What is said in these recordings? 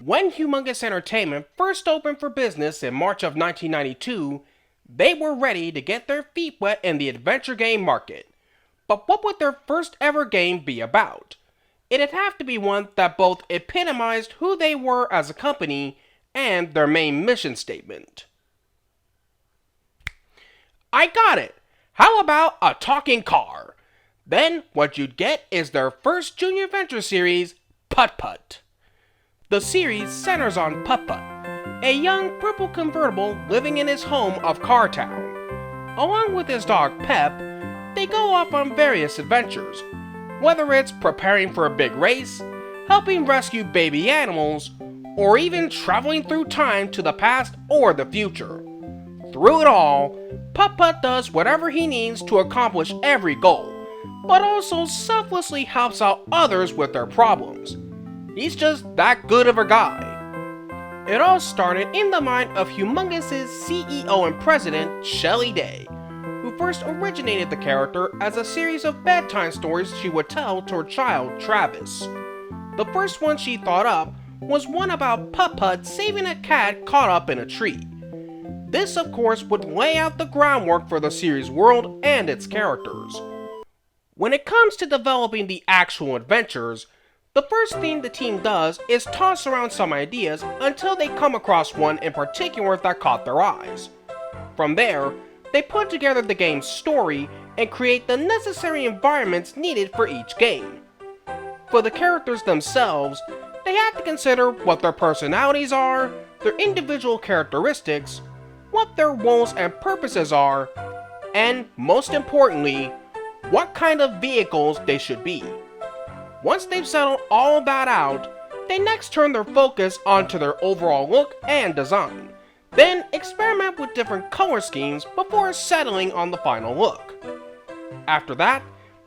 When Humongous Entertainment first opened for business in March of 1992, they were ready to get their feet wet in the adventure game market. But what would their first ever game be about? It'd have to be one that both epitomized who they were as a company and their main mission statement. I got it! How about a talking car? Then what you'd get is their first junior adventure series, Putt-Putt. The series centers on Putt-Putt, a young purple convertible living in his home of Cartown. Along with his dog Pep, they go off on various adventures, whether it's preparing for a big race, helping rescue baby animals, or even traveling through time to the past or the future. Through it all, Putt-Putt does whatever he needs to accomplish every goal, but also selflessly helps out others with their problems. He's just that good of a guy. It all started in the mind of Humongous's CEO and president, Shelley Day, who first originated the character as a series of bedtime stories she would tell to her child, Travis. The first one she thought up was one about Putt-Putt saving a cat caught up in a tree. This, of course, would lay out the groundwork for the series' world and its characters. When it comes to developing the actual adventures, the first thing the team does is toss around some ideas until they come across one in particular that caught their eyes. From there, they put together the game's story and create the necessary environments needed for each game. For the characters themselves, they have to consider what their personalities are, their individual characteristics, what their roles and purposes are, and most importantly, what kind of vehicles they should be. Once they've settled all of that out, they next turn their focus onto their overall look and design, then experiment with different color schemes before settling on the final look. After that,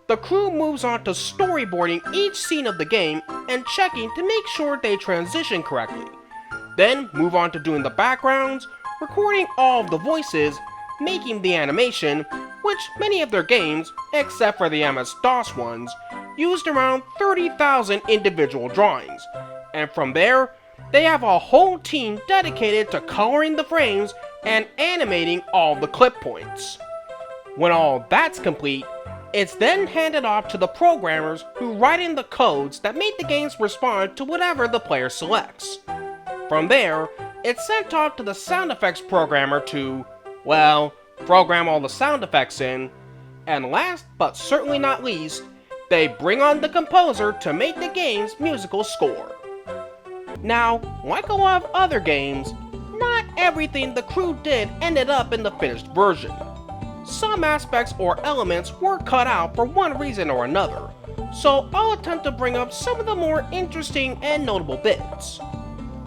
the crew moves on to storyboarding each scene of the game and checking to make sure they transition correctly. Then move on to doing the backgrounds, recording all of the voices, making the animation, which many of their games, except for the MS-DOS ones, used around 30,000 individual drawings. And from there, they have a whole team dedicated to coloring the frames and animating all the clip points. When all that's complete, it's then handed off to the programmers who write in the codes that make the games respond to whatever the player selects. From there, it's sent off to the sound effects programmer to, well, program all the sound effects in, and last but certainly not least, they bring on the composer to make the game's musical score. Now, like a lot of other games, not everything the crew did ended up in the finished version. Some aspects or elements were cut out for one reason or another, so I'll attempt to bring up some of the more interesting and notable bits.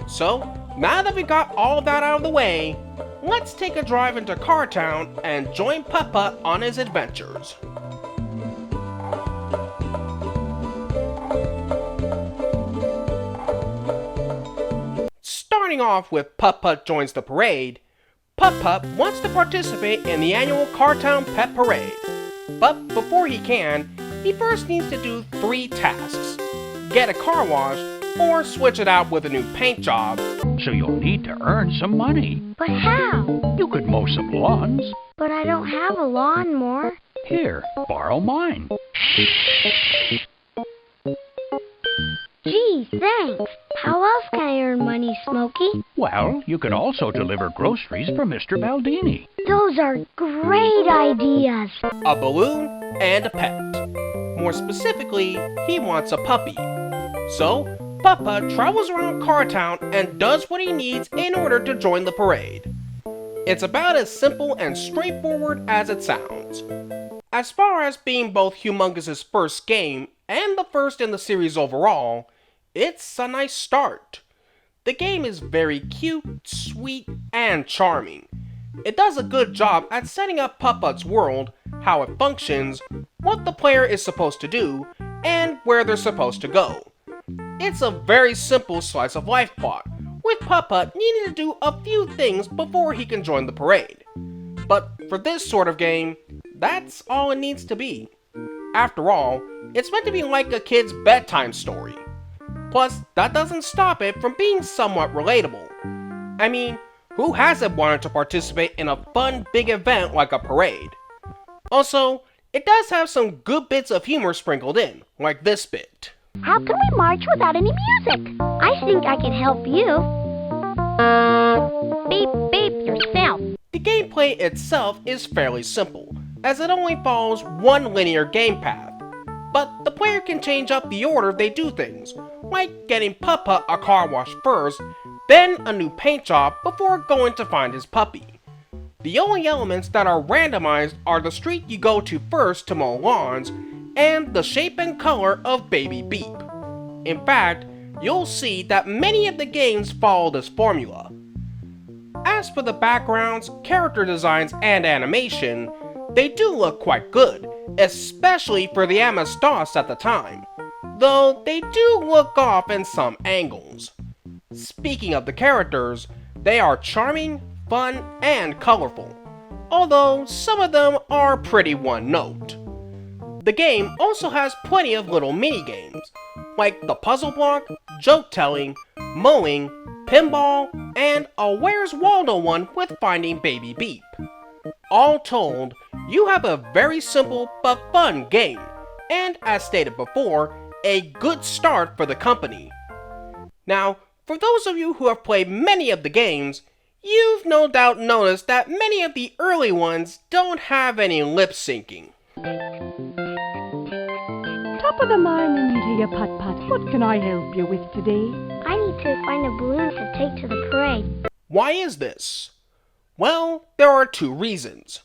So, now that we got all of that out of the way, let's take a drive into Cartown and join Putt-Putt on his adventures. Starting off with Putt-Putt Joins the Parade, Putt-Putt wants to participate in the annual Cartown Pet Parade. But before he can, he first needs to do 3 tasks: get a car wash, or switch it out with a new paint job. So you'll need to earn some money. But how? You could mow some lawns. But I don't have a lawnmower. Here, borrow mine. Gee, thanks. How else can I earn money, Smokey? Well, you could also deliver groceries for Mr. Baldini. Those are great ideas. A balloon and a pet. More specifically, he wants a puppy. So, Putt-Putt travels around Cartown and does what he needs in order to join the parade. It's about as simple and straightforward as it sounds. As far as being both Humongous's first game and the first in the series overall, it's a nice start. The game is very cute, sweet, and charming. It does a good job at setting up Putt-Putt's world, how it functions, what the player is supposed to do, and where they're supposed to go. It's a very simple slice of life plot, with Putt-Putt needing to do a few things before he can join the parade. But for this sort of game, that's all it needs to be. After all, it's meant to be like a kid's bedtime story. Plus, that doesn't stop it from being somewhat relatable. I mean, who hasn't wanted to participate in a fun big event like a parade? Also, it does have some good bits of humor sprinkled in, like this bit. How can we march without any music? I think I can help you. Beep, beep yourself. The gameplay itself is fairly simple, as it only follows one linear game path. But the player can change up the order they do things, like getting Putt-Putt a car wash first, then a new paint job before going to find his puppy. The only elements that are randomized are the street you go to first to mow lawns, and the shape and color of Baby Beep. In fact, you'll see that many of the games follow this formula. As for the backgrounds, character designs, and animation, they do look quite good, especially for the MS-DOS at the time, though they do look off in some angles. Speaking of the characters, they are charming, fun, and colorful, although some of them are pretty one-note. The game also has plenty of little mini-games, like the puzzle block, joke-telling, mowing, pinball, and a Where's Waldo one with finding Baby Beep. All told, you have a very simple but fun game, and as stated before, a good start for the company. Now, for those of you who have played many of the games, you've no doubt noticed that many of the early ones don't have any lip syncing. Top of the morning to you, Putt-Putt. What can I help you with today? I need to find a balloon to take to the parade. Why is this? Well, there are two reasons.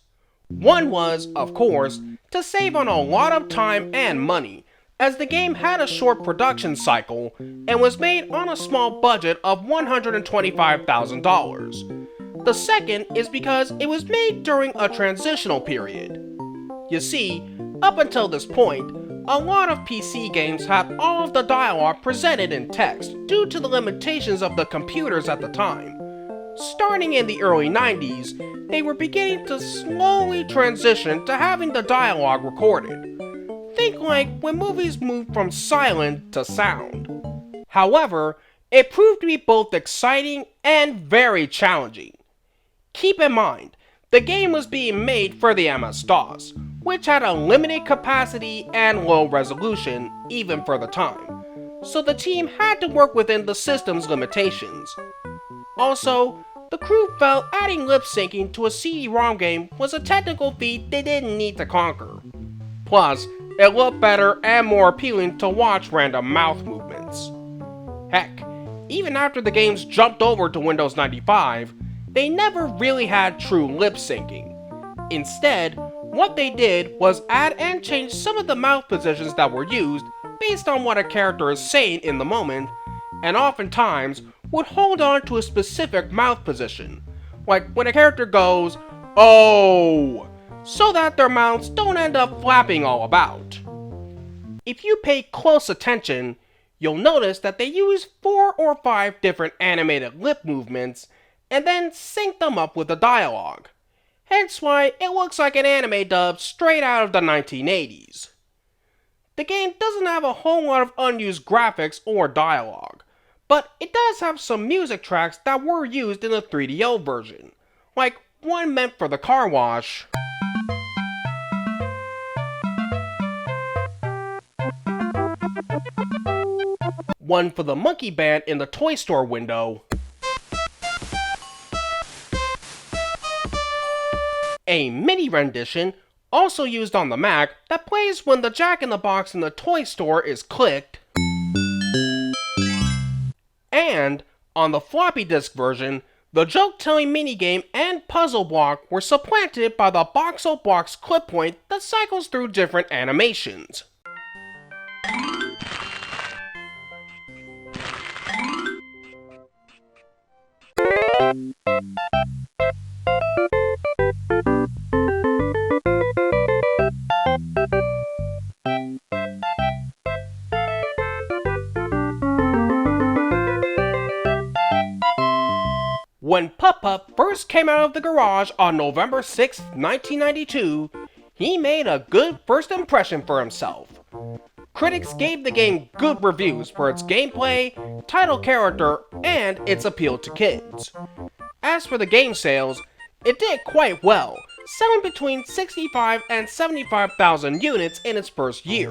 One was, of course, to save on a lot of time and money, as the game had a short production cycle and was made on a small budget of $125,000. The second is because it was made during a transitional period. You see, up until this point, a lot of PC games had all of the dialogue presented in text due to the limitations of the computers at the time. Starting in the early 90s, they were beginning to slowly transition to having the dialogue recorded. Think like when movies moved from silent to sound. However, it proved to be both exciting and very challenging. Keep in mind, the game was being made for the MS-DOS, which had a limited capacity and low resolution even for the time, so the team had to work within the system's limitations. Also, the crew felt adding lip syncing to a CD-ROM game was a technical feat they didn't need to conquer. Plus, it looked better and more appealing to watch random mouth movements. Heck, even after the games jumped over to Windows 95, they never really had true lip syncing. Instead, what they did was add and change some of the mouth positions that were used based on what a character is saying in the moment, and oftentimes would hold on to a specific mouth position, like when a character goes, "Oh," so that their mouths don't end up flapping all about. If you pay close attention, you'll notice that they use 4 or 5 different animated lip movements and then sync them up with the dialogue. Hence why it looks like an anime dub straight out of the 1980s. The game doesn't have a whole lot of unused graphics or dialogue, but it does have some music tracks that were used in the 3DO version, like one meant for the car wash, one for the monkey band in the toy store window, a MIDI rendition also used on the Mac that plays when the Jack-in-the-Box in the toy store is clicked, and on the floppy disk version, the joke-telling minigame and puzzle block were supplanted by the Box-O-Box clip point that cycles through different animations. When Putt-Putt first came out of the garage on November 6, 1992, he made a good first impression for himself. critics gave the game good reviews for its gameplay, title character, and its appeal to kids. As for the game sales, it did quite well, selling between 65 and 75,000 units in its first year,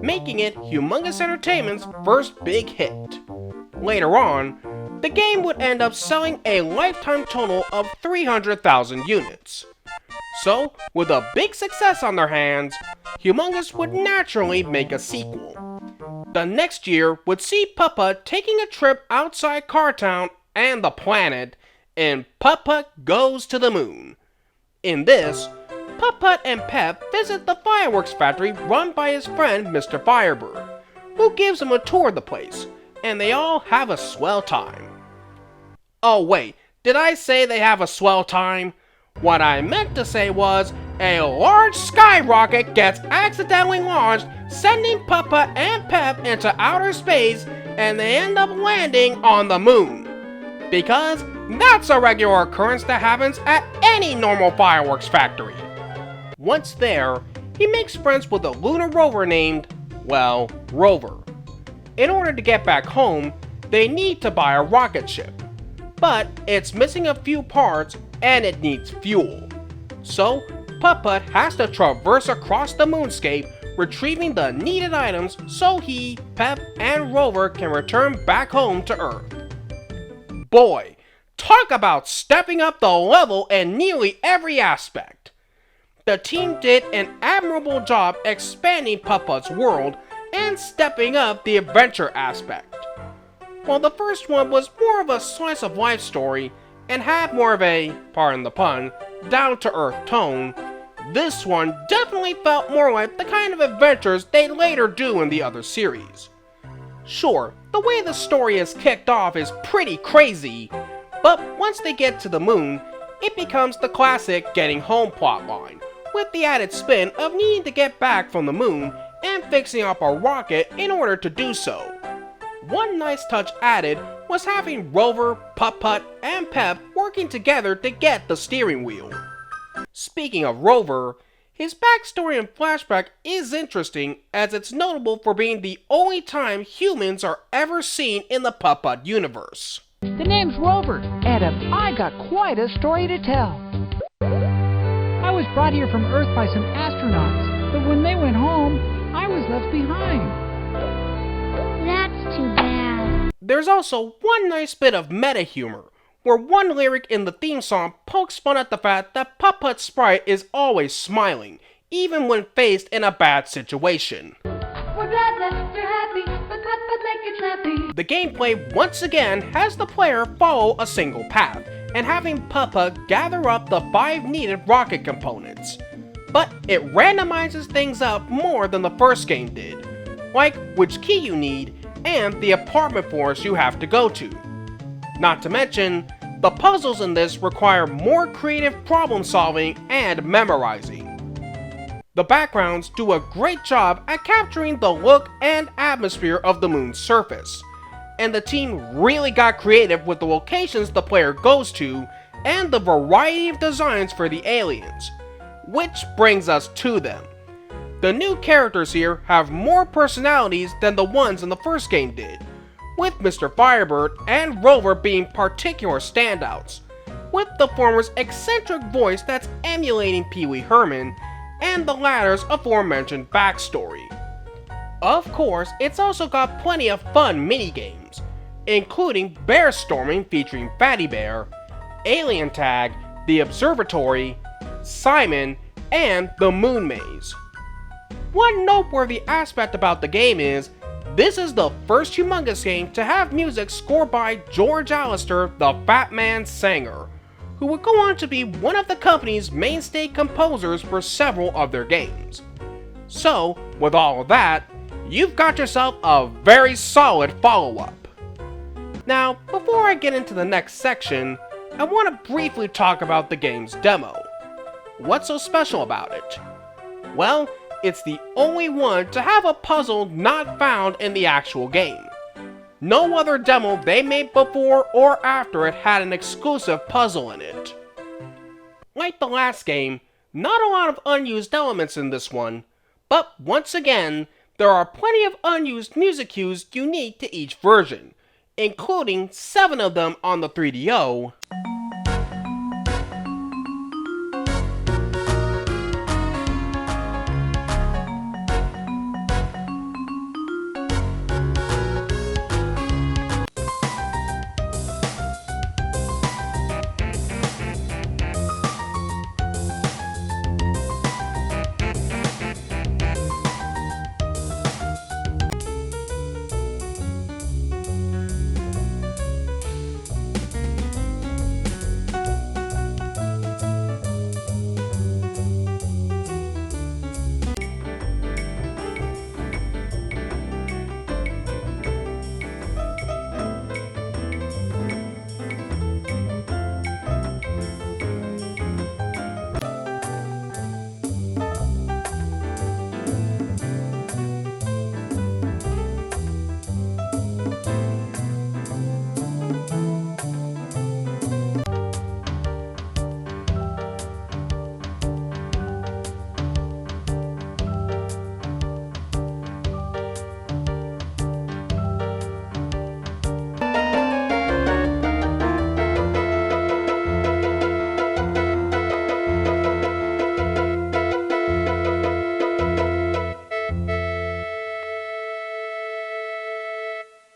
making it Humongous Entertainment's first big hit. Later on, the game would end up selling a lifetime total of 300,000 units. So, with a big success on their hands, Humongous would naturally make a sequel. The next year would see Putt-Putt taking a trip outside Cartown and the planet in Putt-Putt Goes to the Moon. In this, Putt-Putt and Pep visit the fireworks factory run by his friend Mr. Firebird, who gives him a tour of the place, and they all have a swell time. Oh wait, did I say they have a swell time? What I meant to say was, a large skyrocket gets accidentally launched, sending Putt-Putt and Pep into outer space, and they end up landing on the moon. Because that's a regular occurrence that happens at any normal fireworks factory. Once there, he makes friends with a lunar rover named, well, Rover. In order to get back home, they need to buy a rocket ship. But it's missing a few parts and it needs fuel. So, Putt-Putt has to traverse across the moonscape, retrieving the needed items so he, Pep, and Rover can return back home to Earth. Boy, talk about stepping up the level in nearly every aspect. The team did an admirable job expanding Putt-Putt's world and stepping up the adventure aspect. While the first one was more of a slice of life story and had more of a, pardon the pun, down-to-earth tone, this one definitely felt more like the kind of adventures they later do in the other series. Sure, the way the story is kicked off is pretty crazy, but once they get to the moon, it becomes the classic getting home plotline, with the added spin of needing to get back from the moon and fixing up a rocket in order to do so. One nice touch added was having Rover, Putt-Putt, and Pep working together to get the steering wheel. Speaking of Rover, his backstory and flashback is interesting as it's notable for being the only time humans are ever seen in the Putt-Putt universe. The name's Rover. Adam, I got quite a story to tell. I was brought here from Earth by some astronauts, but when they went home, I was left behind. That's too bad. There's also one nice bit of meta humor, where one lyric in the theme song pokes fun at the fact that Putt-Putt's sprite is always smiling, even when faced in a bad situation. We're glad that you're happy, but Putt-Putt make it snappy. The gameplay once again has the player follow a single path, and having Putt-Putt gather up the 5 needed rocket components. But it randomizes things up more than the first game did, like which key you need and the apartment floors you have to go to. Not to mention, the puzzles in this require more creative problem solving and memorizing. The backgrounds do a great job at capturing the look and atmosphere of the moon's surface, and the team really got creative with the locations the player goes to and the variety of designs for the aliens. Which brings us to them. The new characters here have more personalities than the ones in the first game did, with Mr. Firebird and Rover being particular standouts, with the former's eccentric voice that's emulating Pee Wee Herman, and the latter's aforementioned backstory. Of course, it's also got plenty of fun minigames, including Bear Storming featuring Fatty Bear, Alien Tag, The Observatory, Simon, and the Moon Maze. One noteworthy aspect about the game is, this is the first Humongous game to have music scored by George Alister, the Fat Man Sanger, who would go on to be one of the company's mainstay composers for several of their games. So, with all of that, you've got yourself a very solid follow-up. Now, before I get into the next section, I want to briefly talk about the game's demo. What's so special about it? Well, it's the only one to have a puzzle not found in the actual game. No other demo they made before or after it had an exclusive puzzle in it. Like the last game, not a lot of unused elements in this one, but once again, there are plenty of unused music cues unique to each version, including 7 of them on the 3DO.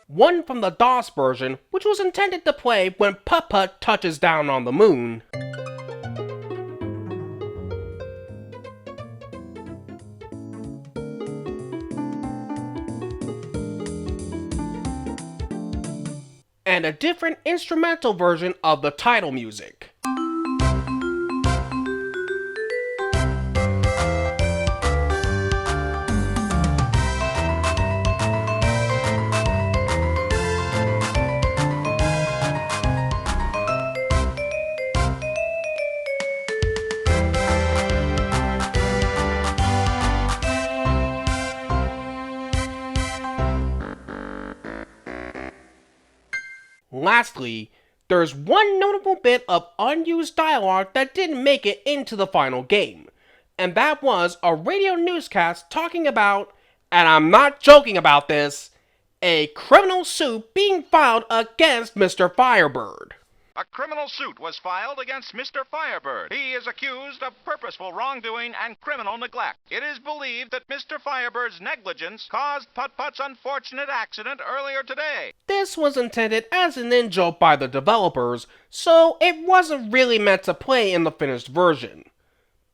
One from the DOS version, which was intended to play when Putt-Putt touches down on the moon. And a different instrumental version of the title music. Lastly, there's one notable bit of unused dialogue that didn't make it into the final game, and that was a radio newscast talking about, and I'm not joking about this, a criminal suit being filed against Mr. Firebird. A criminal suit was filed against Mr. Firebird. He is accused of purposeful wrongdoing and criminal neglect. It is believed that Mr. Firebird's negligence caused Putt-Putt's unfortunate accident earlier today. This was intended as an in-joke by the developers, so it wasn't really meant to play in the finished version.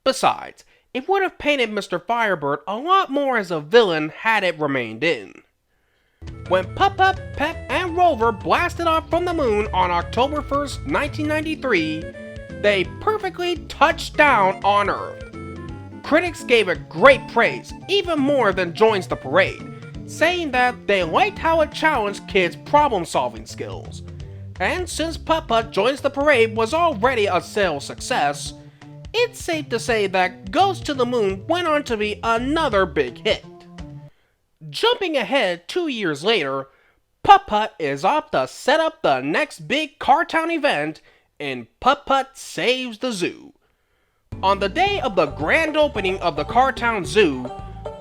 Besides, it would have painted Mr. Firebird a lot more as a villain had it remained in. When Putt-Putt, Pep, and Rover blasted off from the moon on October 1st, 1993, they perfectly touched down on Earth. Critics gave it great praise, even more than Joins the Parade, saying that they liked how it challenged kids' problem-solving skills. And since Putt-Putt Joins the Parade was already a sales success, it's safe to say that Goes to the Moon went on to be another big hit. Jumping ahead 2 years later, Putt-Putt is off to set up the next big Cartown event in Putt-Putt Saves the Zoo. On the day of the grand opening of the Cartown Zoo,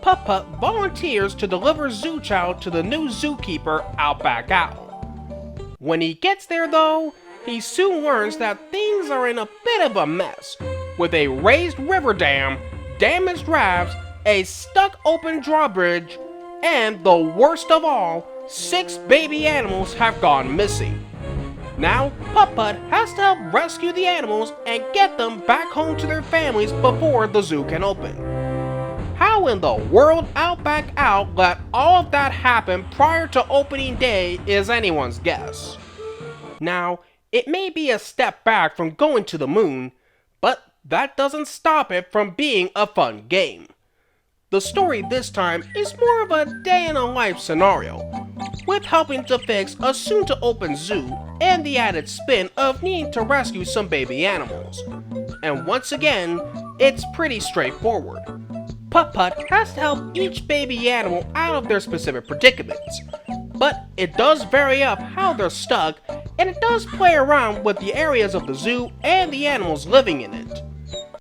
Putt-Putt volunteers to deliver Zoo Chow to the new zookeeper, Outback Owl. When he gets there though, he soon learns that things are in a bit of a mess, with a raised river dam, damaged rafts, a stuck open drawbridge, and the worst of all, 6 baby animals have gone missing. Now, Putt-Putt has to help rescue the animals and get them back home to their families before the zoo can open. How in the world Outback Owl let all of that happen prior to opening day is anyone's guess. Now, it may be a step back from Going to the Moon, but that doesn't stop it from being a fun game. The story this time is more of a day-in-a-life scenario, with helping to fix a soon-to-open zoo and the added spin of needing to rescue some baby animals. And once again, it's pretty straightforward. Putt-Putt has to help each baby animal out of their specific predicaments, but it does vary up how they're stuck, and it does play around with the areas of the zoo and the animals living in it.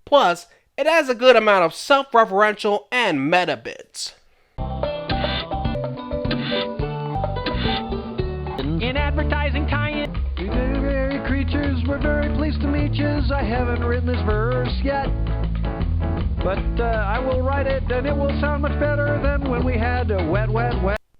Plus, it has a good amount of self-referential and meta bits. In advertising tie-in. We very creatures, we're very pleased to meet yous. I haven't written this verse yet, but I will write it, and it will sound much better than when we had a wet.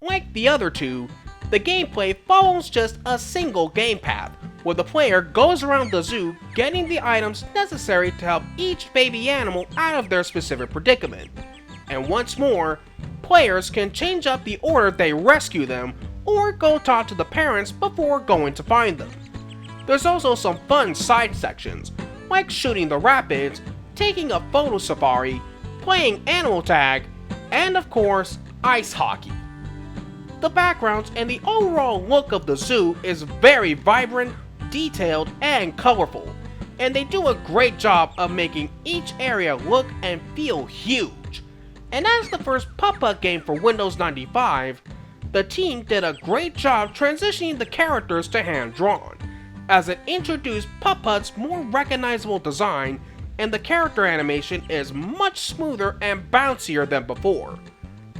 Like the other two, the gameplay follows just a single game path, where the player goes around the zoo getting the items necessary to help each baby animal out of their specific predicament. And once more, players can change up the order they rescue them or go talk to the parents before going to find them. There's also some fun side sections, like shooting the rapids, taking a photo safari, playing animal tag, and of course, ice hockey. The backgrounds and the overall look of the zoo is very vibrant, detailed, and colorful, and they do a great job of making each area look and feel huge. And as the first Putt-Putt game for Windows 95, the team did a great job transitioning the characters to hand-drawn, as it introduced Putt-Putt's more recognizable design, and the character animation is much smoother and bouncier than before,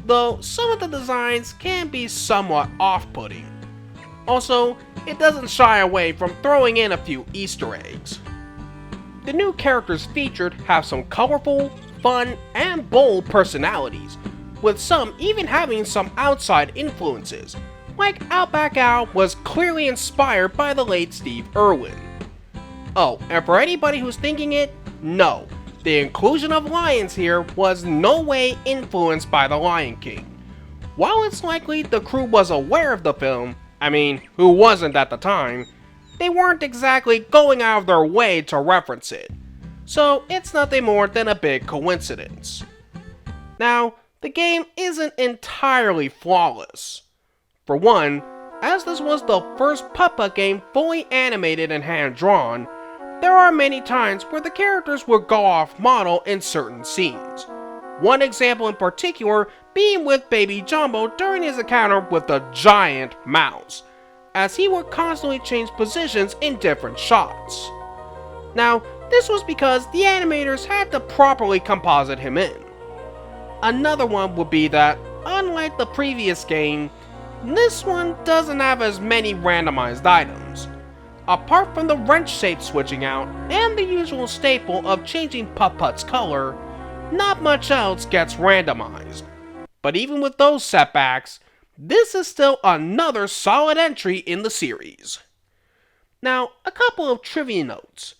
though some of the designs can be somewhat off-putting. Also, it doesn't shy away from throwing in a few Easter eggs. The new characters featured have some colorful, fun, and bold personalities, with some even having some outside influences, like Outback Al was clearly inspired by the late Steve Irwin. Oh, and for anybody who's thinking it, no, the inclusion of lions here was no way influenced by The Lion King. While it's likely the crew was aware of the film, I mean, who wasn't at the time, they weren't exactly going out of their way to reference it. So it's nothing more than a big coincidence. Now, the game isn't entirely flawless. For one, as this was the first Putt-Putt game fully animated and hand-drawn, there are many times where the characters would go off model in certain scenes. One example in particular being with Baby Jumbo during his encounter with the giant mouse, as he would constantly change positions in different shots. Now, this was because the animators had to properly composite him in. Another one would be that, unlike the previous game, this one doesn't have as many randomized items. Apart from the wrench shape switching out and the usual staple of changing Putt-Putt's color, not much else gets randomized. But even with those setbacks, this is still another solid entry in the series. Now, a couple of trivia notes.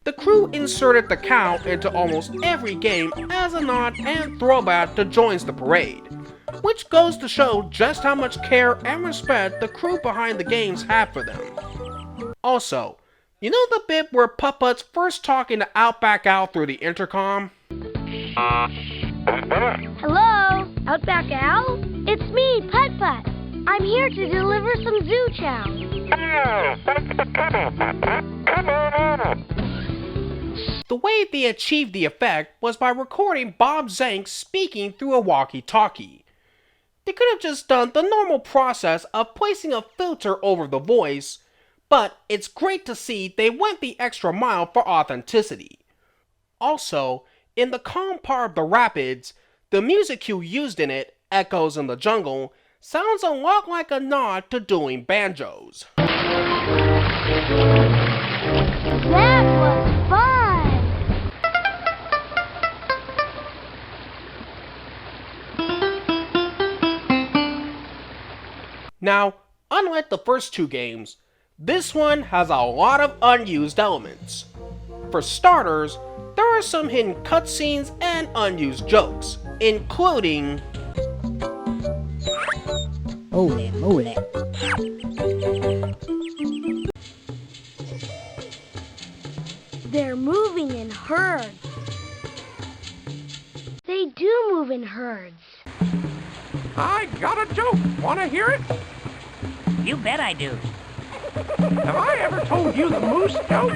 The crew inserted the cow into almost every game as a nod and throwback to Joins the Parade, which goes to show just how much care and respect the crew behind the games have for them. Also, you know the bit where Putt-Putt's first talking to Outback Al through the intercom? Hello, Outback Al? It's me, Putt-Putt. I'm here to deliver some zoo chow. The way they achieved the effect was by recording Bob Zank speaking through a walkie-talkie. They could have just done the normal process of placing a filter over the voice, but it's great to see they went the extra mile for authenticity. Also, in the calm part of the rapids, the music cue used in it, Echoes in the Jungle, sounds a lot like a nod to dueling banjos. That was fun! Now, unlike the first two games, this one has a lot of unused elements. For starters, there are some hidden cutscenes and unused jokes, including Holy moly. They're moving in herds. They do move in herds. I got a joke. Want to hear it? You bet I do. Have I ever told you the moose joke?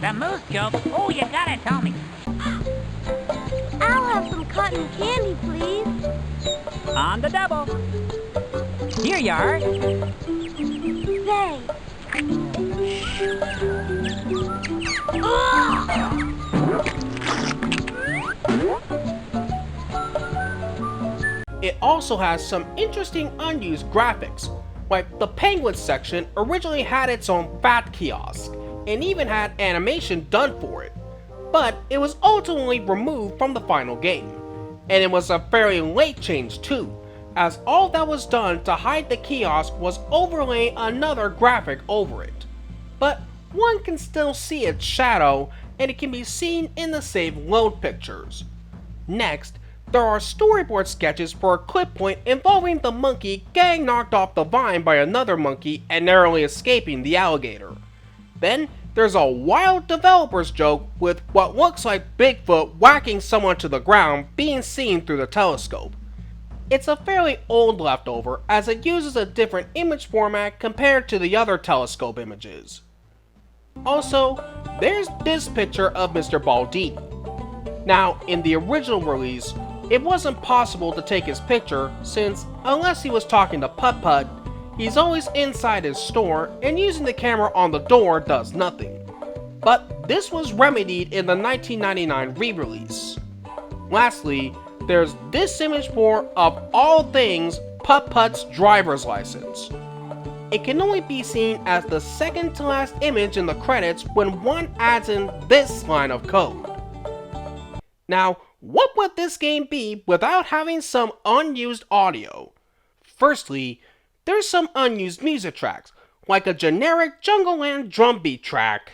The moose joke? Oh, you gotta tell me. I'll have some cotton candy, please. On the double. Here you are. Thanks. Ugh! it also has some interesting unused graphics, Like, the penguin section originally had its own fat kiosk, and even had animation done for it, but it was ultimately removed from the final game. And it was a fairly late change too, as all that was done to hide the kiosk was overlay another graphic over it. But one can still see its shadow, and it can be seen in the save load pictures. Next, there are storyboard sketches for a clip point involving the monkey getting knocked off the vine by another monkey and narrowly escaping the alligator. Then, there's a wild developer's joke with what looks like Bigfoot whacking someone to the ground being seen through the telescope. It's a fairly old leftover as it uses a different image format compared to the other telescope images. Also, there's this picture of Mr. Baldini. Now, in the original release, it wasn't possible to take his picture since, unless he was talking to Putt-Putt, he's always inside his store and using the camera on the door does nothing. But this was remedied in the 1999 re-release. Lastly, there's this image for, of all things, Putt-Putt's driver's license. It can only be seen as the second to last image in the credits when one adds in this line of code. Now, what would this game be without having some unused audio? Firstly, there's some unused music tracks, like a generic Jungle Land drum beat track.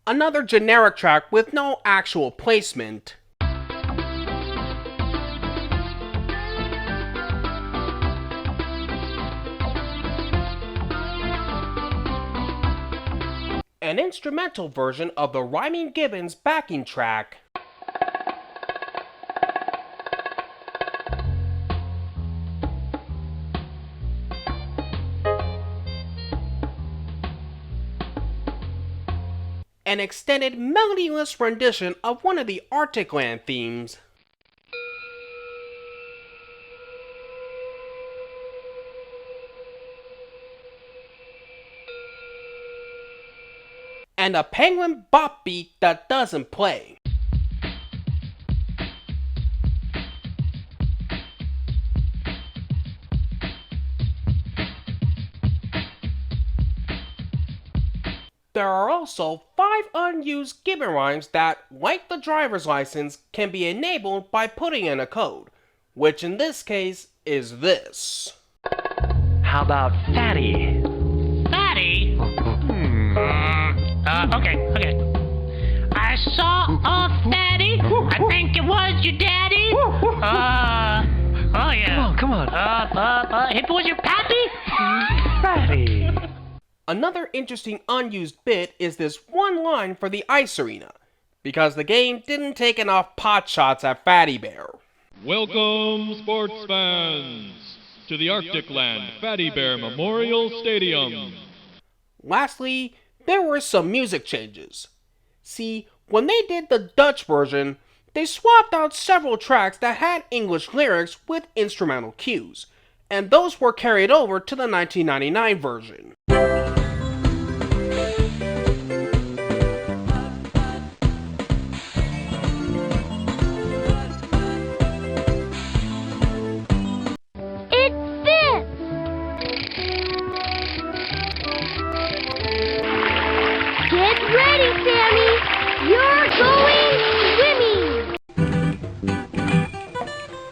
Another generic track with no actual placement. An instrumental version of the Rhyming Gibbons backing track. An extended melodyless rendition of one of the Arctic Land themes. And a penguin bop beat that doesn't play. There are also 5 unused Gibbon rhymes that, like the driver's license, can be enabled by putting in a code, which in this case is this. How about fatty? Fatty? Okay. I saw a fatty. I think it was your daddy. Oh yeah. Come on. If it was your pappy? Fatty. Another interesting unused bit is this one line for the ice arena, because the game didn't take enough pot shots at Fatty Bear. Welcome, sports fans, to the Arctic Land Fatty Bear Memorial Stadium. Lastly, there were some music changes. See, when they did the Dutch version, they swapped out several tracks that had English lyrics with instrumental cues, and those were carried over to the 1999 version. Get ready, Sammy! You're going swimming!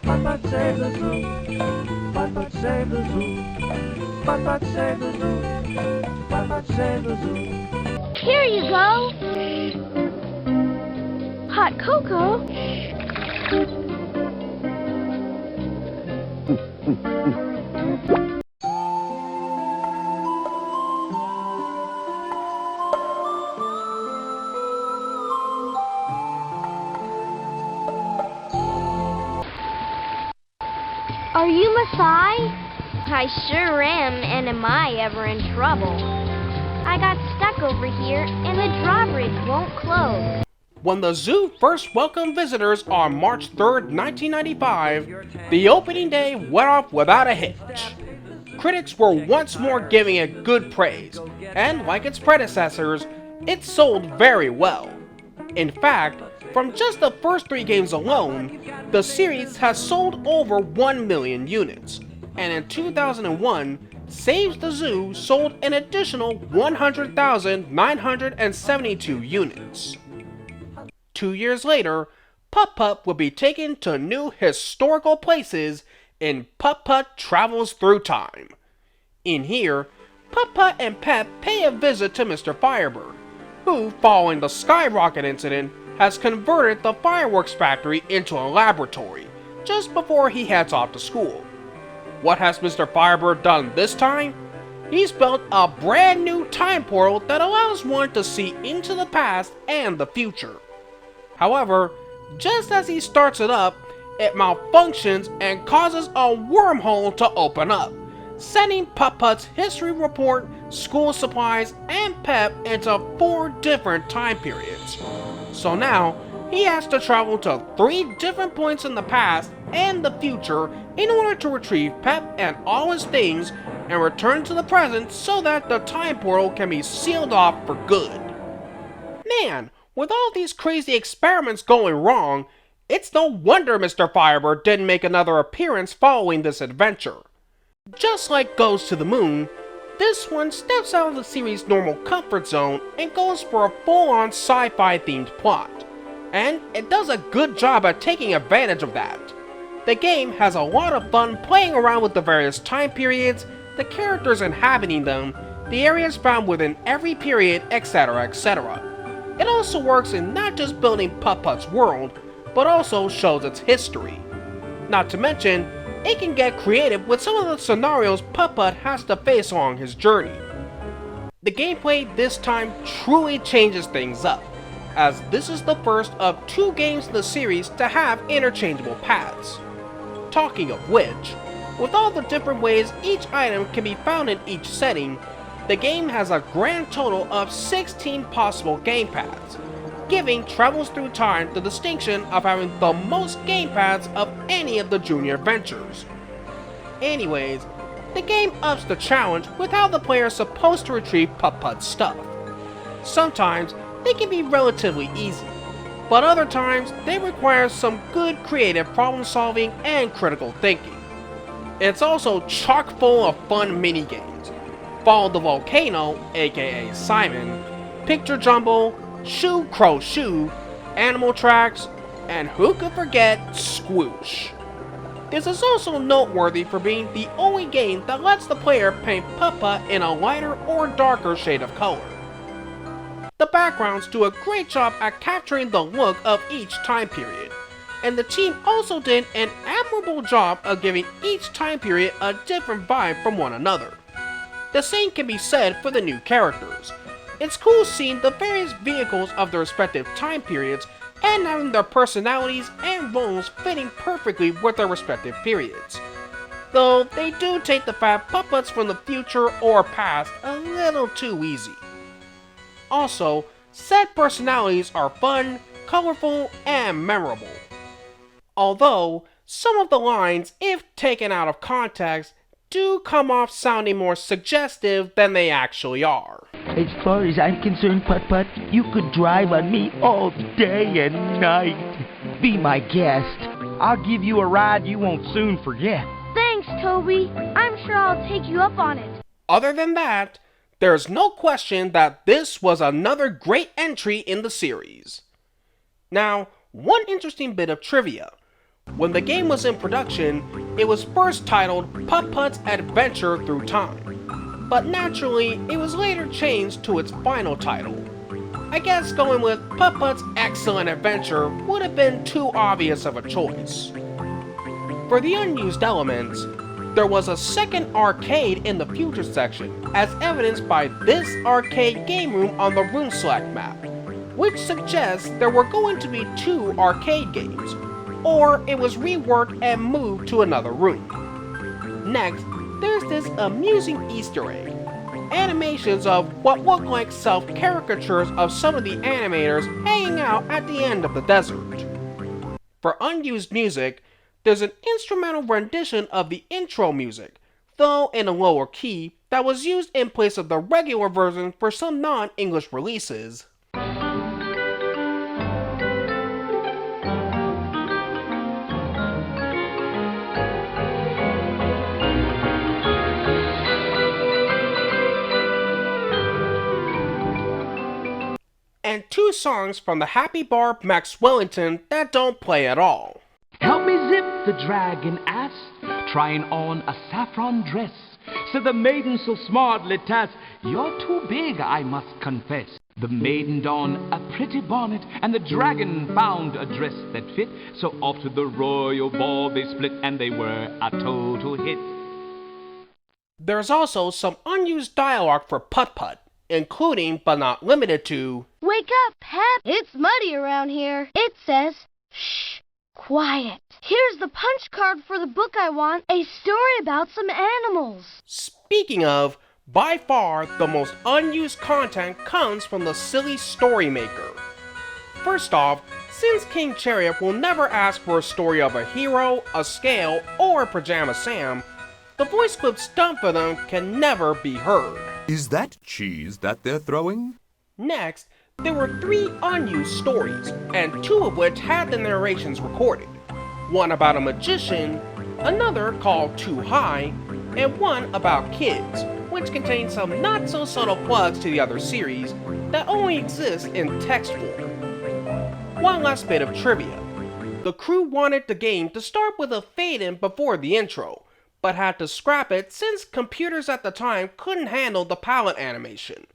Putt-Putt save the zoo. Putt-Putt save the zoo. Putt-Putt save the zoo. Putt-Putt save the zoo. Here you go! Hot cocoa? Are you Masai? I sure am, and am I ever in trouble? I got stuck over here, and the drawbridge won't close. When the zoo first welcomed visitors on March 3rd, 1995, the opening day went off without a hitch. Critics were once more giving it good praise, and like its predecessors, It sold very well. In fact, from just the first 3 games alone, the series has sold over 1 million units, and in 2001, Saves the Zoo sold an additional 100,972 units. 2 years later, Putt-Putt will be taken to new historical places in Putt-Putt Travels Through Time. In here, Putt-Putt and Pep pay a visit to Mr. Firebird, who, following the skyrocket incident, has converted the fireworks factory into a laboratory just before he heads off to school. What has Mr. Firebird done this time? He's built a brand new time portal that allows one to see into the past and the future. However, just as he starts it up, it malfunctions and causes a wormhole to open up, sending Putt-Putt's history report, school supplies, and Pep into 4 different time periods. So now, he has to travel to 3 different points in the past and the future in order to retrieve Pep and all his things and return to the present so that the time portal can be sealed off for good. Man, with all these crazy experiments going wrong, it's no wonder Mr. Firebird didn't make another appearance following this adventure. Just like Goes to the Moon, this one steps out of the series' normal comfort zone and goes for a full-on sci-fi themed plot. And it does a good job at taking advantage of that. The game has a lot of fun playing around with the various time periods, the characters inhabiting them, the areas found within every period, etc, etc. It also works in not just building Putt-Putt's world, but also shows its history. Not to mention, it can get creative with some of the scenarios Putt-Putt has to face along his journey. The gameplay this time truly changes things up, as this is the first of 2 games in the series to have interchangeable paths. Talking of which, with all the different ways each item can be found in each setting, the game has a grand total of 16 possible game paths, giving Travels Through Time the distinction of having the most game paths of any of the Junior Adventures. Anyways, the game ups the challenge with how the player is supposed to retrieve Putt-Putt's stuff. Sometimes they can be relatively easy, but other times they require some good creative problem solving and critical thinking. It's also chock full of fun mini-games. Follow the Volcano, aka Simon, Picture Jumble, Shoe Crow Shoe, Animal Tracks, and who could forget Squoosh. This is also noteworthy for being the only game that lets the player paint Putt-Putt in a lighter or darker shade of color. The backgrounds do a great job at capturing the look of each time period, and the team also did an admirable job of giving each time period a different vibe from one another. The same can be said for the new characters. It's cool seeing the various vehicles of their respective time periods and having their personalities and roles fitting perfectly with their respective periods. Though they do take the fat Putt-Putts from the future or past a little too easy. Also, said personalities are fun, colorful, and memorable. Although, some of the lines, if taken out of context, do come off sounding more suggestive than they actually are. As far as I'm concerned, Putt-Putt, you could drive on me all day and night. Be my guest. I'll give you a ride you won't soon forget. Thanks, Toby. I'm sure I'll take you up on it. Other than that, there's no question that this was another great entry in the series. Now, one interesting bit of trivia. When the game was in production, it was first titled Putt-Putt's Adventure Through Time, but naturally, it was later changed to its final title. I guess going with Putt-Putt's Excellent Adventure would have been too obvious of a choice. For the unused elements, there was a second arcade in the future section, as evidenced by this arcade game room on the room select map, which suggests there were going to be 2 arcade games, or it was reworked and moved to another room. Next, there's this amusing Easter egg, animations of what look like self-caricatures of some of the animators hanging out at the end of the desert. For unused music, there's an instrumental rendition of the intro music, though in a lower key that was used in place of the regular version for some non-English releases. And 2 songs from the Happy Bar Max Wellington that don't play at all. Help me zip the dragon ass, trying on a saffron dress. Said the maiden so smartly tasked, you're too big, I must confess. The maiden donned a pretty bonnet, and the dragon found a dress that fit. So off to the royal ball they split, and they were a total hit. There's also some unused dialogue for Putt-Putt, including but not limited to, Wake up, Pep! It's muddy around here. It says, shh, quiet. Here's the punch card for the book I want, a story about some animals. Speaking of, by far the most unused content comes from the silly story maker. First off, since King Chariot will never ask for a story of a hero, a scale, or a Pajama Sam, the voice clips done for them can never be heard. Is that cheese that they're throwing? Next, there were 3 unused stories, and 2 of which had the narrations recorded. One about a magician, another called Too High, and one about kids, which contains some not so subtle plugs to the other series that only exist in text form. One last bit of trivia. The crew wanted the game to start with a fade-in before the intro, but had to scrap it since computers at the time couldn't handle the palette animation.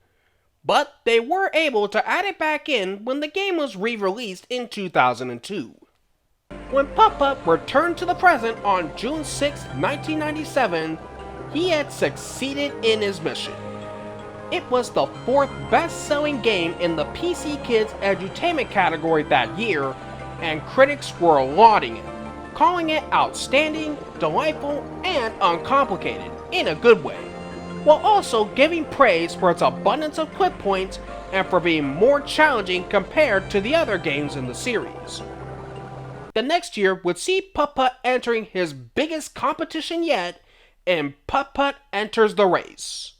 But they were able to add it back in when the game was re-released in 2002. When Putt-Putt returned to the present on June 6, 1997, he had succeeded in his mission. It was the 4th best-selling game in the PC Kids Edutainment category that year, and critics were lauding it, calling it outstanding, delightful, and uncomplicated, in a good way, while also giving praise for its abundance of quip points and for being more challenging compared to the other games in the series. The next year would see Putt-Putt entering his biggest competition yet in Putt-Putt Enters the Race.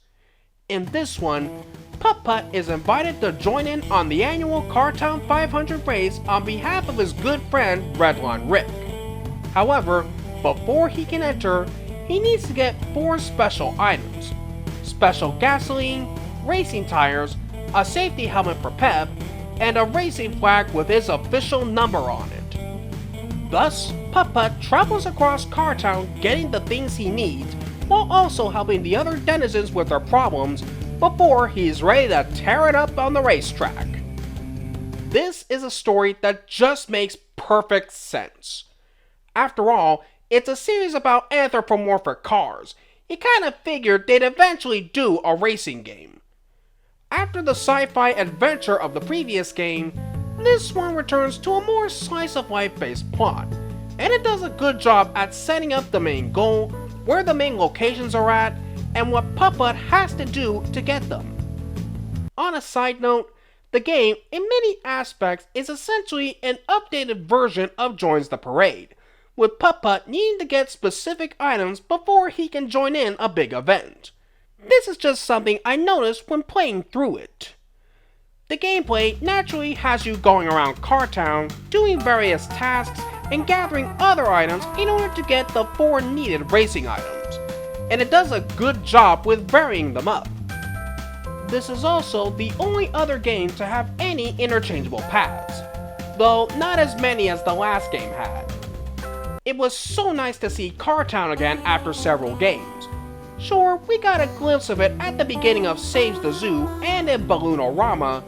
In this one, Putt-Putt is invited to join in on the annual Cartown 500 race on behalf of his good friend Redline Rick. However, before he can enter, he needs to get 4 special items: special gasoline, racing tires, a safety helmet for Pep, and a racing flag with his official number on it. Thus, Putt-Putt travels across Cartown getting the things he needs, while also helping the other denizens with their problems before he's ready to tear it up on the racetrack. This is a story that just makes perfect sense. After all, it's a series about anthropomorphic cars. You kinda figured they'd eventually do a racing game. After the sci-fi adventure of the previous game, this one returns to a more slice-of-life based plot, and it does a good job at setting up the main goal, where the main locations are at, and what Putt-Putt has to do to get them. On a side note, the game, in many aspects, is essentially an updated version of Joins the Parade, with Putt-Putt needing to get specific items before he can join in a big event. This is just something I noticed when playing through it. The gameplay naturally has you going around Cartown, doing various tasks, and gathering other items in order to get the 4 needed racing items, and it does a good job with varying them up. This is also the only other game to have any interchangeable paths, though not as many as the last game had. It was so nice to see Cartown again after several games. Sure, we got a glimpse of it at the beginning of Saves the Zoo and in Balloonorama,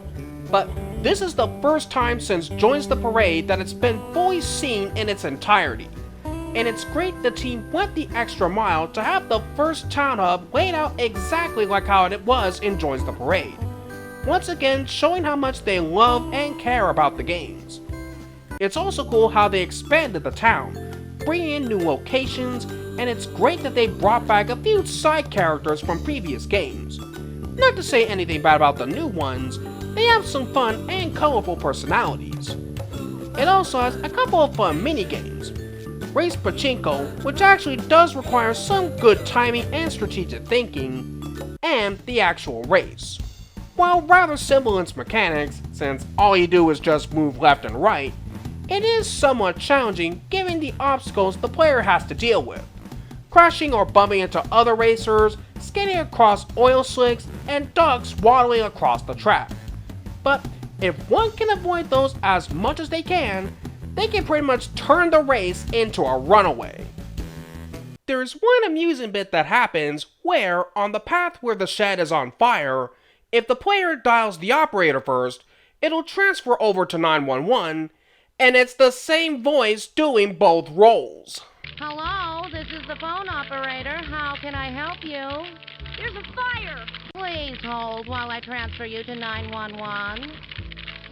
but this is the first time since Joins the Parade that it's been fully seen in its entirety. And it's great the team went the extra mile to have the first town hub laid out exactly like how it was in Joins the Parade, once again showing how much they love and care about the games. It's also cool how they expanded the town, bringing in new locations, and it's great that they brought back a few side characters from previous games. Not to say anything bad about the new ones, they have some fun and colorful personalities. It also has a couple of fun mini-games. Race Pachinko, which actually does require some good timing and strategic thinking, and the actual race. While rather simple in its mechanics, since all you do is just move left and right, it is somewhat challenging given the obstacles the player has to deal with. Crashing or bumping into other racers, skating across oil slicks, and ducks waddling across the track. But if one can avoid those as much as they can pretty much turn the race into a runaway. There's one amusing bit that happens where, on the path where the shed is on fire, if the player dials the operator first, it'll transfer over to 911, and it's the same voice doing both roles. Hello, this is the phone operator. How can I help you? There's a fire! Please hold while I transfer you to 911.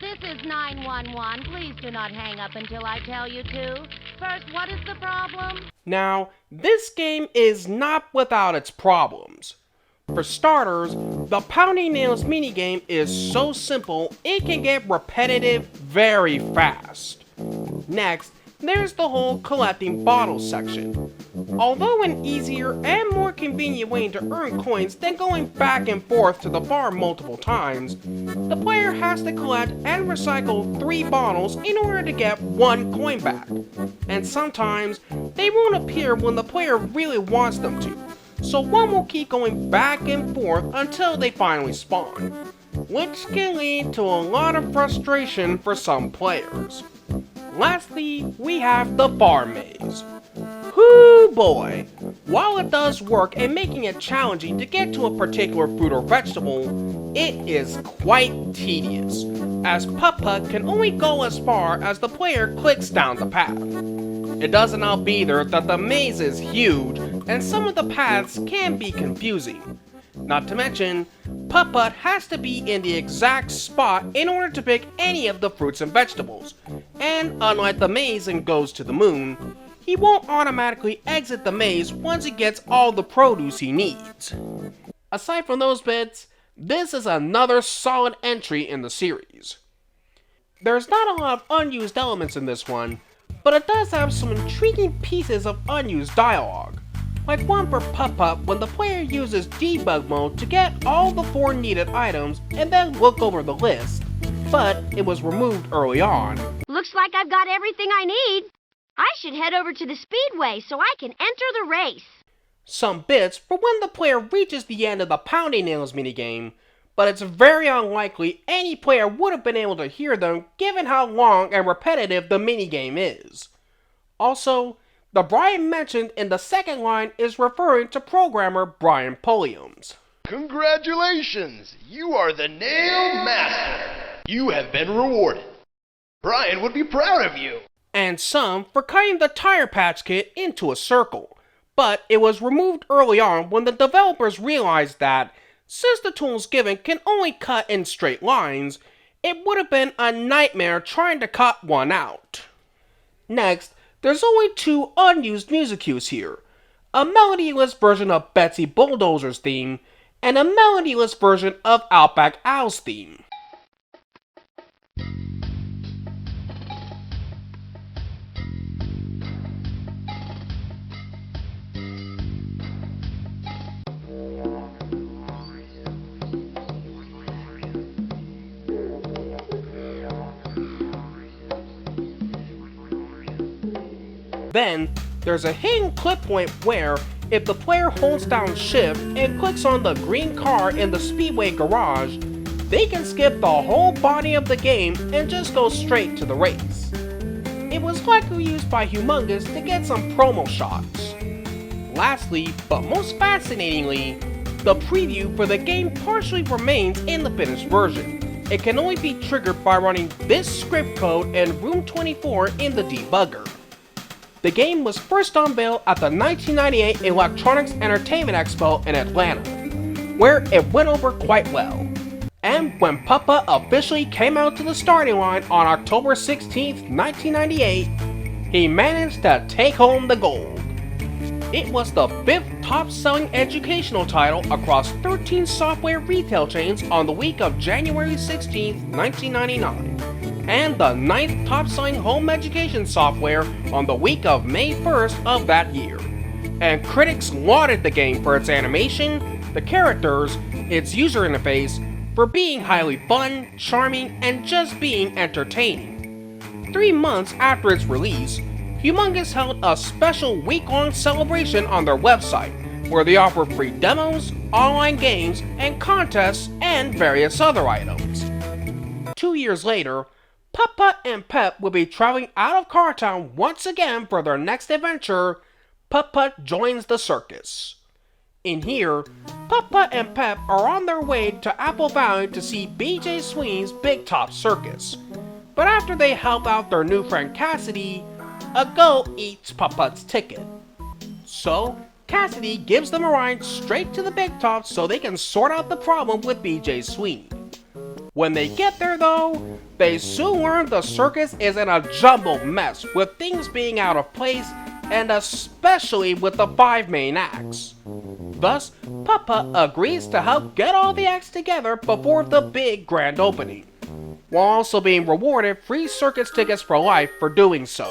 This is 911. Please do not hang up until I tell you to. First, what is the problem? Now, this game is not without its problems. For starters, the Pounding Nails minigame is so simple it can get repetitive very fast. Next, there's the whole collecting bottles section. Although an easier and more convenient way to earn coins than going back and forth to the bar multiple times, the player has to collect and recycle 3 bottles in order to get 1 coin back. And sometimes, they won't appear when the player really wants them to, so one will keep going back and forth until they finally spawn, which can lead to a lot of frustration for some players. Lastly, we have the farm maze. Whoo boy! While it does work in making it challenging to get to a particular fruit or vegetable, it is quite tedious, as Putt-Putt can only go as far as the player clicks down the path. It doesn't help either that the maze is huge, and some of the paths can be confusing. Not to mention, Putt-Putt has to be in the exact spot in order to pick any of the fruits and vegetables, and unlike the maze in Goes to the Moon, he won't automatically exit the maze once he gets all the produce he needs. Aside from those bits, this is another solid entry in the series. There's not a lot of unused elements in this one, but it does have some intriguing pieces of unused dialogue. Like one for Putt-Putt when the player uses debug mode to get all the 4 needed items and then look over the list, but it was removed early on. Looks like I've got everything I need. I should head over to the speedway so I can enter the race. Some bits for when the player reaches the end of the Pounding Nails minigame, but it's very unlikely any player would have been able to hear them given how long and repetitive the minigame is. Also, the Brian mentioned in the second line is referring to programmer Brian Pulliams. Congratulations! You are the Nail Master! You have been rewarded. Brian would be proud of you. And some for cutting the Tire Patch Kit into a circle, but it was removed early on when the developers realized that, since the tools given can only cut in straight lines, it would have been a nightmare trying to cut one out. Next, there's only 2 unused music cues here, a melodyless version of Betsy Bulldozer's theme, and a melodyless version of Outback Al's theme. Then, there's a hidden clip point where, if the player holds down shift and clicks on the green car in the Speedway garage, they can skip the whole body of the game and just go straight to the race. It was likely used by Humongous to get some promo shots. Lastly, but most fascinatingly, the preview for the game partially remains in the finished version. It can only be triggered by running this script code in Room 24 in the debugger. The game was first unveiled at the 1998 Electronics Entertainment Expo in Atlanta, where it went over quite well. And when Putt-Putt officially came out to the starting line on October 16, 1998, he managed to take home the gold. It was the 5th top-selling educational title across 13 software retail chains on the week of January 16, 1999. and the 9th top-selling home education software on the week of May 1st of that year. And critics lauded the game for its animation, the characters, its user interface, for being highly fun, charming, and just being entertaining. 3 months after its release, Humongous held a special week-long celebration on their website, where they offer free demos, online games, and contests, and various other items. 2 years later, Putt-Putt and Pep will be traveling out of Cartown once again for their next adventure, Putt-Putt Joins the Circus. In here, Putt-Putt and Pep are on their way to Apple Valley to see BJ Sweeney's Big Top Circus. But after they help out their new friend Cassidy, a goat eats Putt-Putt's ticket. So, Cassidy gives them a ride straight to the Big Top so they can sort out the problem with BJ Sweeney. When they get there though, they soon learn the circus is in a jumbled mess with things being out of place, and especially with the 5 main acts. Thus, Putt-Putt agrees to help get all the acts together before the big grand opening, while also being rewarded free circus tickets for life for doing so.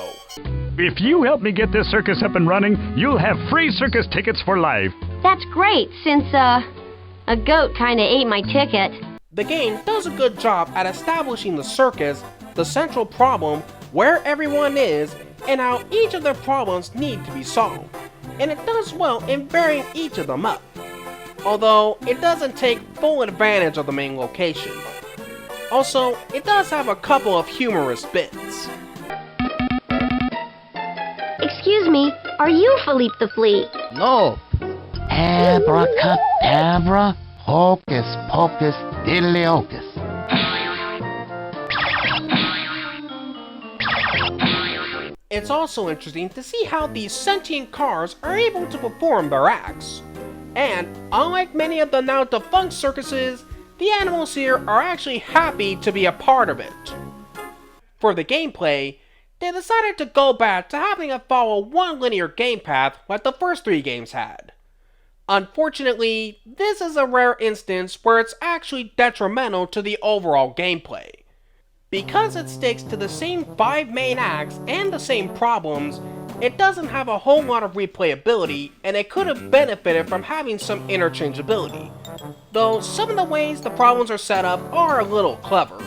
If you help me get this circus up and running, you'll have free circus tickets for life. That's great, since, a goat kinda ate my ticket. The game does a good job at establishing the circus, the central problem, where everyone is, and how each of their problems need to be solved. And it does well in varying each of them up, although it doesn't take full advantage of the main location. Also, it does have a couple of humorous bits. Excuse me, are you Philippe the Flea? No. Abracadabra, hocus pocus diddly hocus. It's also interesting to see how these sentient cars are able to perform their acts. And unlike many of the now defunct circuses, the animals here are actually happy to be a part of it. For the gameplay, they decided to go back to having it follow one linear game path like the first 3 games had. Unfortunately, this is a rare instance where it's actually detrimental to the overall gameplay. Because it sticks to the same 5 main acts and the same problems, it doesn't have a whole lot of replayability, and it could have benefited from having some interchangeability, though some of the ways the problems are set up are a little clever.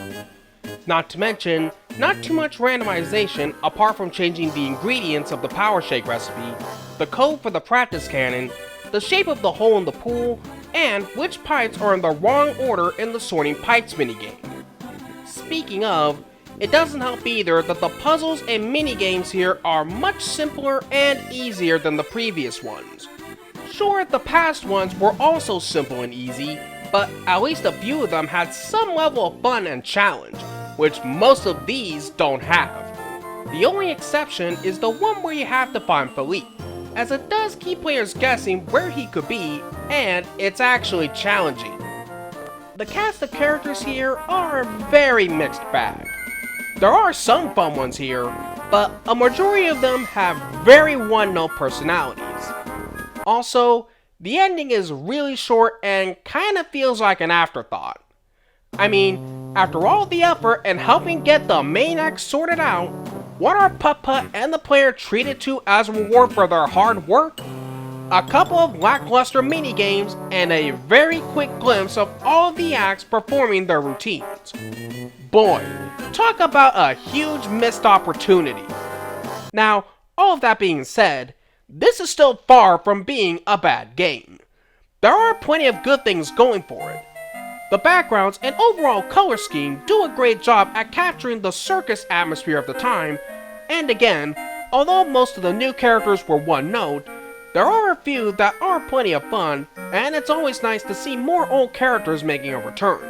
Not to mention, not too much randomization apart from changing the ingredients of the Power Shake recipe, the code for the practice cannon, the shape of the hole in the pool, and which pipes are in the wrong order in the sorting pipes minigame. Speaking of, it doesn't help either that the puzzles and minigames here are much simpler and easier than the previous ones. Sure, the past ones were also simple and easy, but at least a few of them had some level of fun and challenge, which most of these don't have. The only exception is the one where you have to find Philippe, as it does keep players guessing where he could be, and it's actually challenging. The cast of characters here are a very mixed bag. There are some fun ones here, but a majority of them have very one-note personalities. Also, the ending is really short and kinda feels like an afterthought. I mean, after all the effort and helping get the main act sorted out, what are Putt-Putt and the player treated to as a reward for their hard work? A couple of lackluster minigames and a very quick glimpse of all of the acts performing their routines. Boy, talk about a huge missed opportunity. Now, all of that being said, this is still far from being a bad game. There are plenty of good things going for it. The backgrounds and overall color scheme do a great job at capturing the circus atmosphere of the time, and again, although most of the new characters were one note, there are a few that are plenty of fun, and it's always nice to see more old characters making a return.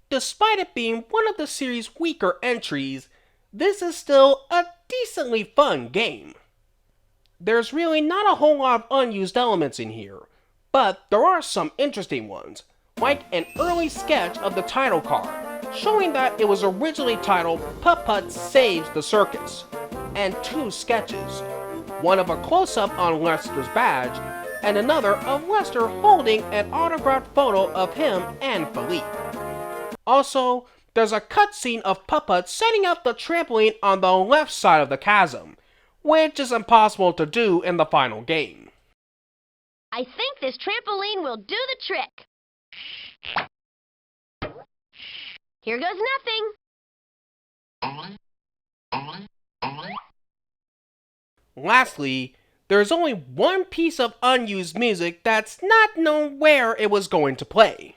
Despite it being one of the series' weaker entries, this is still a decently fun game. There's really not a whole lot of unused elements in here, but there are some interesting ones, like an early sketch of the title card, showing that it was originally titled Putt-Putt Saves the Circus, and 2 sketches, one of a close-up on Lester's badge, and another of Lester holding an autographed photo of him and Philippe. Also, there's a cutscene of Putt-Putt setting up the trampoline on the left side of the chasm, which is impossible to do in the final game. I think this trampoline will do the trick. Here goes nothing. Lastly, there's only one piece of unused music that's not known where it was going to play.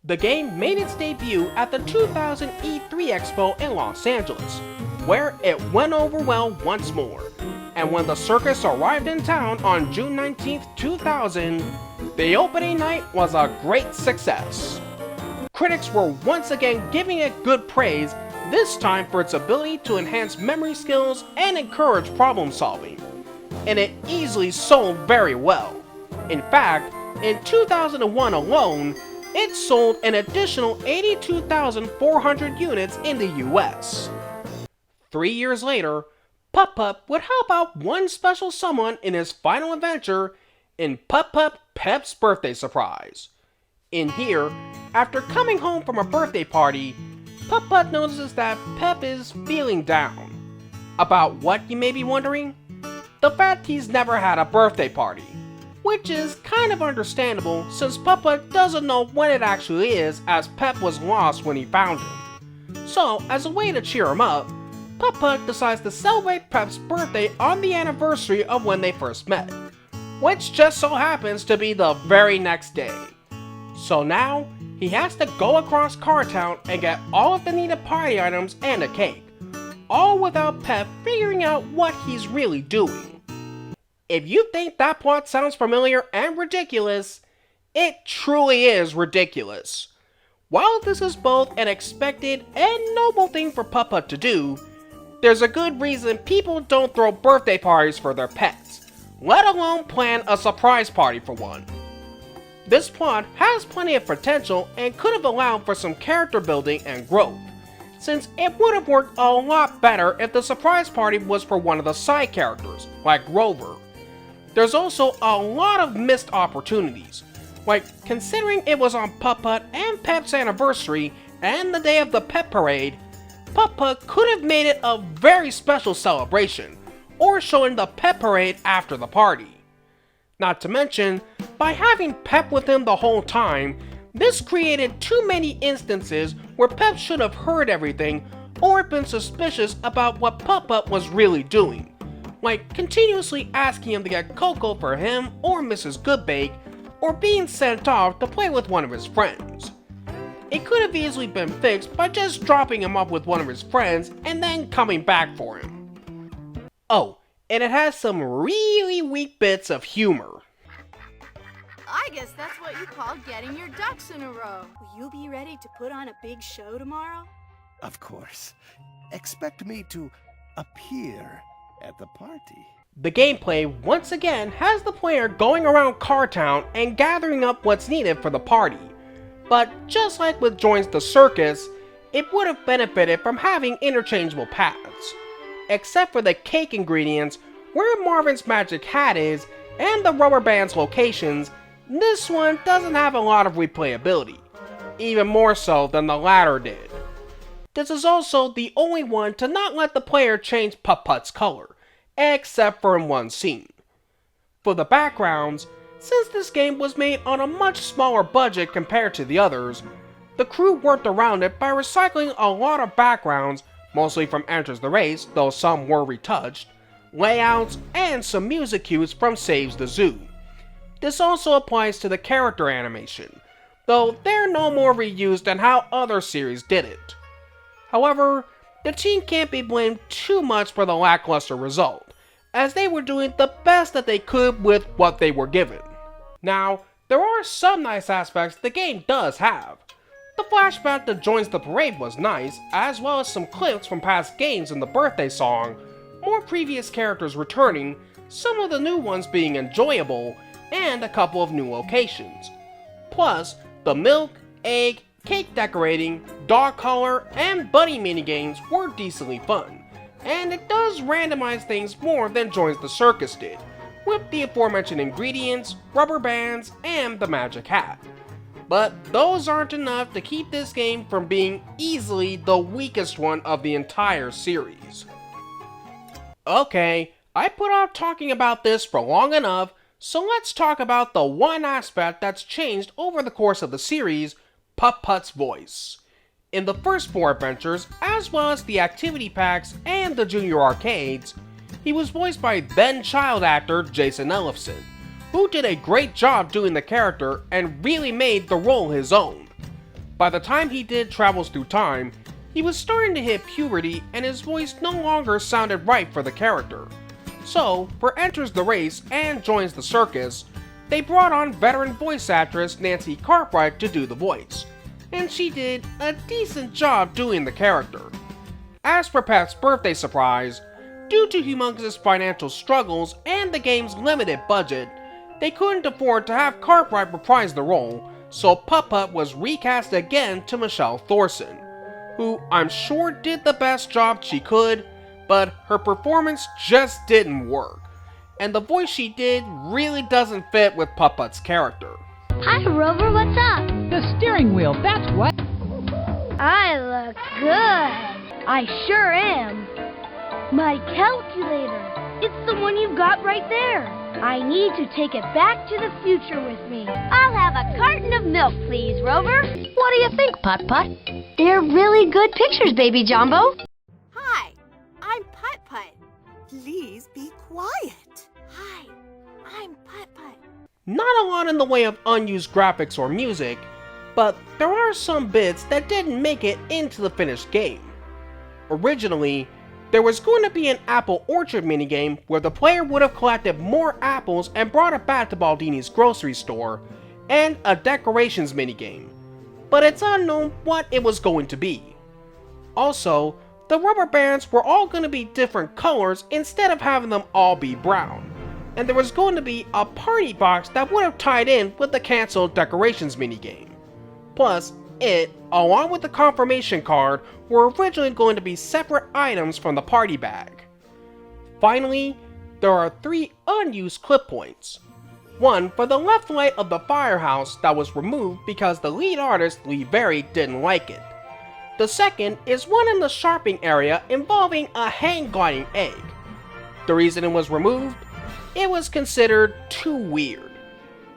The game made its debut at the 2000 E3 Expo in Los Angeles, where it went over well once more. And when the Circus arrived in town on June 19, 2000, the opening night was a great success. Critics were once again giving it good praise, this time for its ability to enhance memory skills and encourage problem solving. And it easily sold very well. In fact, in 2001 alone, it sold an additional 82,400 units in the US. 3 years later, Putt-Putt would help out one special someone in his final adventure in Putt-Putt Pep's Birthday Surprise. In here, after coming home from a birthday party, Putt-Putt notices that Pep is feeling down. About what, you may be wondering? The fact he's never had a birthday party, which is kind of understandable since Putt-Putt doesn't know when it actually is, as Pep was lost when he found him. So, as a way to cheer him up, Putt-Putt decides to celebrate Pep's birthday on the anniversary of when they first met, which just so happens to be the very next day. So now, he has to go across Car Town and get all of the needed party items and a cake, all without Pep figuring out what he's really doing. If you think that plot sounds familiar and ridiculous, it truly is ridiculous. While this is both an expected and noble thing for Putt-Putt to do, there's a good reason people don't throw birthday parties for their pets, let alone plan a surprise party for one. This plot has plenty of potential and could have allowed for some character building and growth, since it would have worked a lot better if the surprise party was for one of the side characters, like Rover. There's also a lot of missed opportunities, like considering it was on Putt-Putt and Pep's anniversary and the day of the Pep Parade, Putt-Putt could have made it a very special celebration, or showing the Pep Parade after the party. Not to mention, by having Pep with him the whole time, this created too many instances where Pep should have heard everything or been suspicious about what Putt-Putt was really doing, like continuously asking him to get cocoa for him or Mrs. Goodbake, or being sent off to play with one of his friends. It could have easily been fixed by just dropping him off with one of his friends and then coming back for him. Oh, and it has some really weak bits of humor. I guess that's what you call getting your ducks in a row. Will you be ready to put on a big show tomorrow? Of course. Expect me to appear at the party. The gameplay once again has the player going around Car Town and gathering up what's needed for the party. But just like with Joins the Circus, it would have benefited from having interchangeable paths. Except for the cake ingredients, where Marvin's magic hat is, and the rubber band's locations, this one doesn't have a lot of replayability, even more so than the latter did. This is also the only one to not let the player change Putt-Putt's color, except for in one scene. For the backgrounds, since this game was made on a much smaller budget compared to the others, the crew worked around it by recycling a lot of backgrounds, mostly from Enters the Race, though some were retouched, layouts, and some music cues from Saves the Zoo. This also applies to the character animation, though they're no more reused than how other series did it. However, the team can't be blamed too much for the lackluster result, as they were doing the best that they could with what they were given. Now, there are some nice aspects the game does have. The flashback that joins the parade was nice, as well as some clips from past games in the birthday song, more previous characters returning, some of the new ones being enjoyable, and a couple of new locations. Plus, the milk, egg, cake decorating, dog collar, and bunny minigames were decently fun, and it does randomize things more than Joins the Circus did, with the aforementioned ingredients, rubber bands, and the magic hat. But those aren't enough to keep this game from being easily the weakest one of the entire series. Okay, I put off talking about this for long enough, so let's talk about the one aspect that's changed over the course of the series, Putt-Putt's voice. In the first 4 adventures, as well as the activity packs and the junior arcades, he was voiced by then child actor Jason Ellefson, who did a great job doing the character and really made the role his own. By the time he did Travels Through Time, he was starting to hit puberty and his voice no longer sounded right for the character. So, for Enters the Race and Joins the Circus, they brought on veteran voice actress Nancy Cartwright to do the voice, and she did a decent job doing the character. As for Pat's birthday surprise, due to Humongous' financial struggles and the game's limited budget, they couldn't afford to have Cartwright reprise the role, so Putt-Putt was recast again to Michelle Thorson, who I'm sure did the best job she could, but her performance just didn't work, and the voice she did really doesn't fit with Putt-Putt's character. Hi, Rover, what's up? The steering wheel, that's what. I look good. I sure am. My calculator. It's the one you've got right there. I need to take it back to the future with me. I'll have a carton of milk, please, Rover. What do you think, Putt-Putt? They're really good pictures, baby Jumbo. Hi, I'm Putt-Putt. Please be quiet. Hi, I'm Putt-Putt. Not a lot in the way of unused graphics or music, but there are some bits that didn't make it into the finished game. Originally, there was going to be an apple orchard minigame where the player would have collected more apples and brought it back to Baldini's grocery store, and a decorations minigame, but it's unknown what it was going to be. Also, the rubber bands were all going to be different colors instead of having them all be brown, and there was going to be a party box that would have tied in with the cancelled decorations minigame. Plus, it, along with the confirmation card, were originally going to be separate items from the party bag. Finally, there are 3 unused clip points. One for the left light of the firehouse that was removed because the lead artist, Lee Berry, didn't like it. The second is one in the sharpening area involving a hang gliding egg. The reason it was removed? It was considered too weird.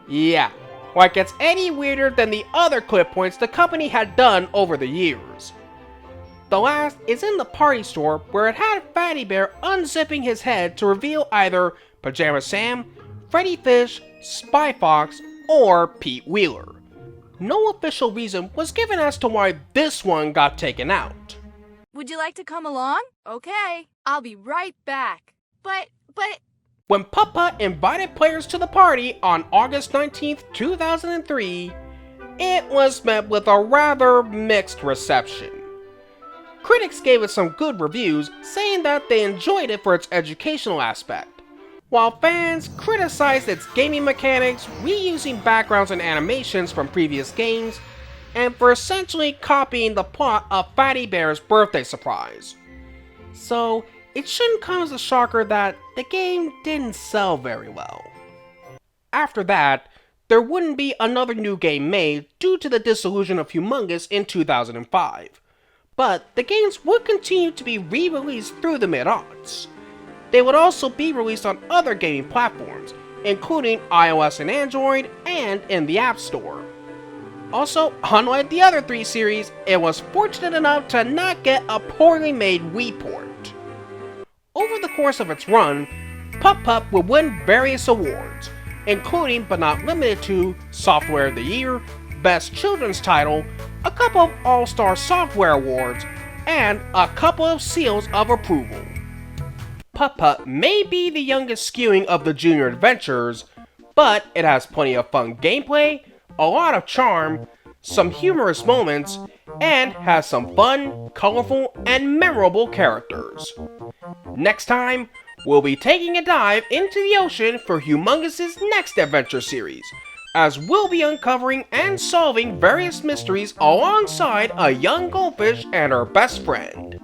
Yeah, like it's any weirder than the other clip points the company had done over the years. The last is in the party store where it had Fatty Bear unzipping his head to reveal either Pajama Sam, Freddy Fish, Spy Fox, or Pete Wheeler. No official reason was given as to why this one got taken out. Would you like to come along? Okay, I'll be right back. But... When Putt-Putt invited players to the party on August 19th, 2003, it was met with a rather mixed reception. Critics gave it some good reviews, saying that they enjoyed it for its educational aspect, while fans criticized its gaming mechanics, reusing backgrounds and animations from previous games, and for essentially copying the plot of Fatty Bear's birthday surprise. So, it shouldn't come as a shocker that the game didn't sell very well. After that, there wouldn't be another new game made due to the dissolution of Humongous in 2005, but the games would continue to be re-released through the mid-aughts. They would also be released on other gaming platforms, including iOS and Android, and in the App Store. Also, unlike the other 3 series, it was fortunate enough to not get a poorly made Wii port. Over the course of its run, Putt-Putt would win various awards, including but not limited to Software of the Year, Best Children's Title, a couple of All-Star Software Awards, and a couple of seals of approval. Putt-Putt may be the youngest skewing of the junior adventures, but it has plenty of fun gameplay, a lot of charm, some humorous moments, and has some fun, colorful, and memorable characters. Next time, we'll be taking a dive into the ocean for Humongous' next adventure series, as we'll be uncovering and solving various mysteries alongside a young goldfish and her best friend.